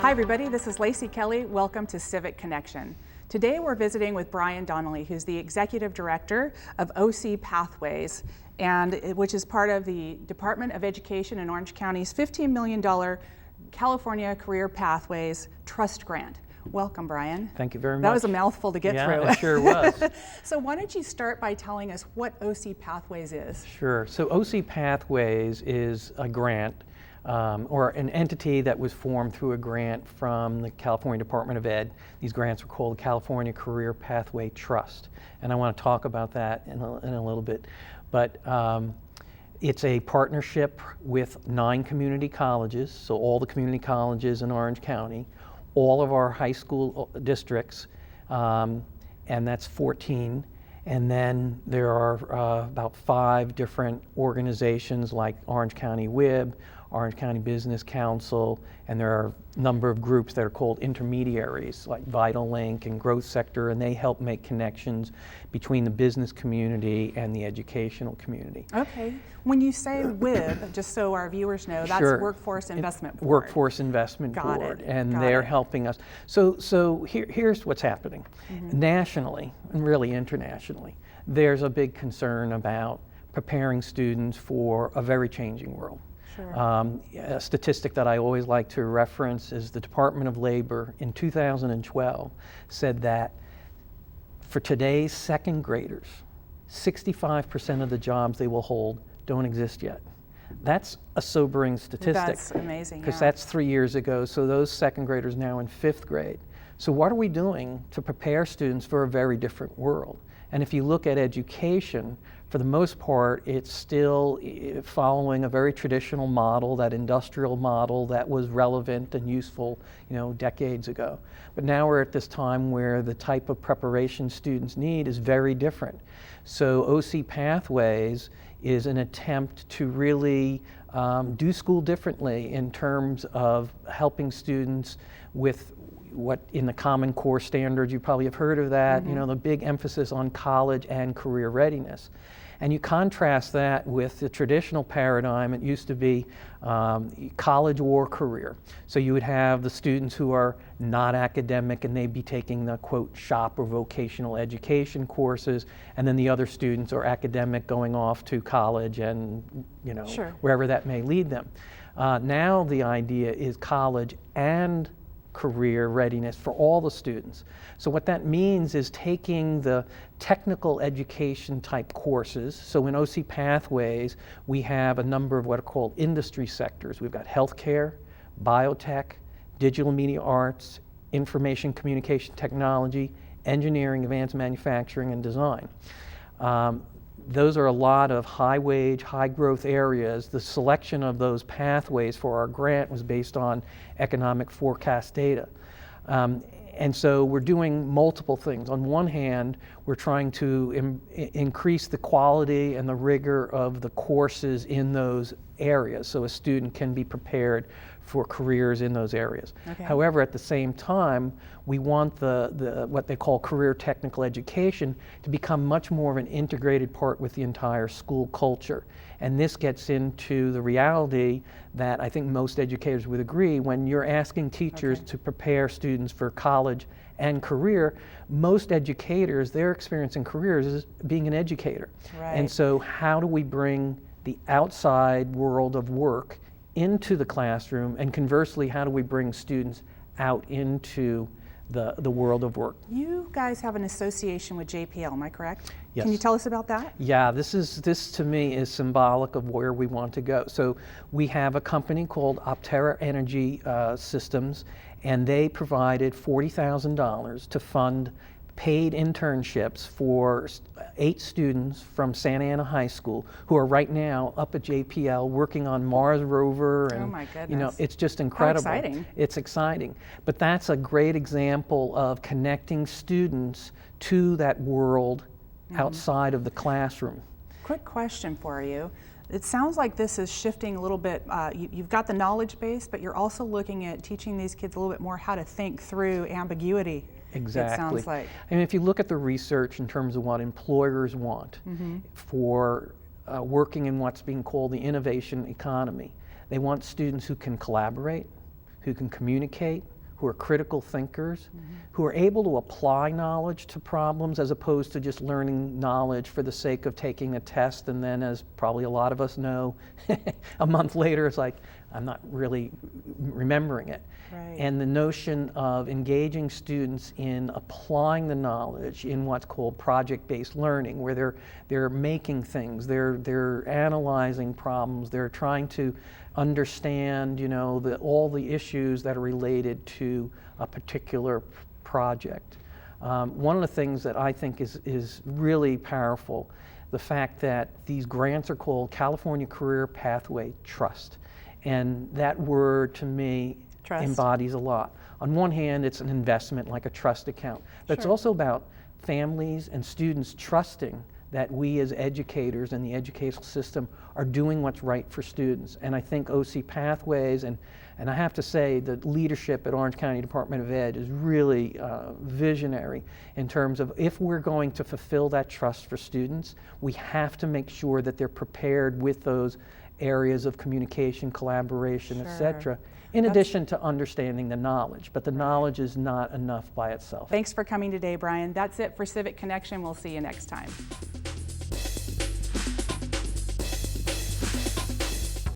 Hi everybody, this is Lacy Kelly. Welcome to Civic Connection. Today we're visiting with Brian Donnelly, who's the Executive Director of OC Pathways, which is part of the Department of Education in Orange County's $15 million California Career Pathways Trust Grant. Welcome, Brian. Thank you very much. That was a mouthful to get through. Yeah, it sure was. So why don't you start by telling us what OC Pathways is? Sure. So OC Pathways is a grant or an entity that was formed through a grant from the California Department of Ed. These grants are called the California Career Pathway Trust. And I want to talk about that in a little bit. But it's a partnership with 9 community colleges, so all the community colleges in Orange County, all of our high school districts, and that's 14. And then there are about 5 different organizations like Orange County WIB, Orange County Business Council, and there are a number of groups that are called intermediaries like Vital Link and Growth Sector, and they help make connections between the business community and the educational community. Okay. When you say WIB, just so our viewers know, that's Sure. Workforce Investment Board. Workforce Investment Board, and they're helping us. So here's what's happening. Nationally, and really internationally, there's a big concern about preparing students for a very changing world. Sure. A statistic that I always like to reference is the Department of Labor in 2012 said that for today's second graders, 65% of the jobs they will hold don't exist yet. That's a sobering statistic. That's amazing. Because that's 3 years ago, so those second graders now in 5th grade. So what are we doing to prepare students for a very different world? And if you look at education, for the most part, it's still following a very traditional model, that industrial model that was relevant and useful, decades ago. But now we're at this time where the type of preparation students need is very different. So OC Pathways is an attempt to really do school differently in terms of helping students with what in the Common Core standards, you probably have heard of that, the big emphasis on college and career readiness. And you contrast that with the traditional paradigm. It used to be college or career. So you would have the students who are not academic and they'd be taking the quote shop or vocational education courses, and then the other students are academic going off to college and Sure. wherever that may lead them. Now the idea is college and career readiness for all the students. So what that means is taking the technical education type courses. So in OC Pathways, we have a number of what are called industry sectors. We've got healthcare, biotech, digital media arts, information communication technology, engineering, advanced manufacturing, and design. Those are a lot of high-wage, high-growth areas. The selection of those pathways for our grant was based on economic forecast data. And so we're doing multiple things. On one hand, we're trying to increase the quality and the rigor of the courses in those areas so a student can be prepared for careers in those areas. Okay. However, at the same time, we want the what they call career technical education to become much more of an integrated part with the entire school culture. And this gets into the reality that I think most educators would agree, when you're asking teachers to prepare students for college and career, most educators, their experience in careers is being an educator. Right. And so how do we bring the outside world of work into the classroom, and conversely, how do we bring students out into the world of work? You guys have an association with JPL, am I correct? Yes. Can you tell us about that? Yeah, this to me is symbolic of where we want to go. So we have a company called Optera Energy Systems, and they provided $40,000 to fund paid internships for 8 students from Santa Ana High School who are right now up at JPL working on Mars rover, and oh my goodness. It's just incredible. How exciting. It's exciting. But that's a great example of connecting students to that world outside of the classroom. Quick question for you. It sounds like this is shifting a little bit. You've got the knowledge base, but you're also looking at teaching these kids a little bit more how to think through ambiguity. Exactly. It sounds like. I mean, if you look at the research in terms of what employers want for working in what's being called the innovation economy, they want students who can collaborate, who can communicate, who are critical thinkers, who are able to apply knowledge to problems as opposed to just learning knowledge for the sake of taking a test, and then, as probably a lot of us know, a month later it's like, I'm not really remembering it. Right. And the notion of engaging students in applying the knowledge in what's called project-based learning, where they're making things, they're analyzing problems, they're trying to understand, you know, all the issues that are related to a particular project. One of the things that I think is really powerful, the fact that these grants are called California Career Pathway Trust. And that word, to me, Trust. embodies a lot. On one hand, it's an investment like a trust account, but it's also about families and students trusting that we as educators in the educational system are doing what's right for students. And I think OC Pathways, and I have to say the leadership at Orange County Department of Ed is really visionary in terms of, if we're going to fulfill that trust for students, we have to make sure that they're prepared with those areas of communication, collaboration, etc., in addition to understanding the knowledge. But the knowledge is not enough by itself. Thanks for coming today, Brian. That's it for Civic Connection. We'll see you next time.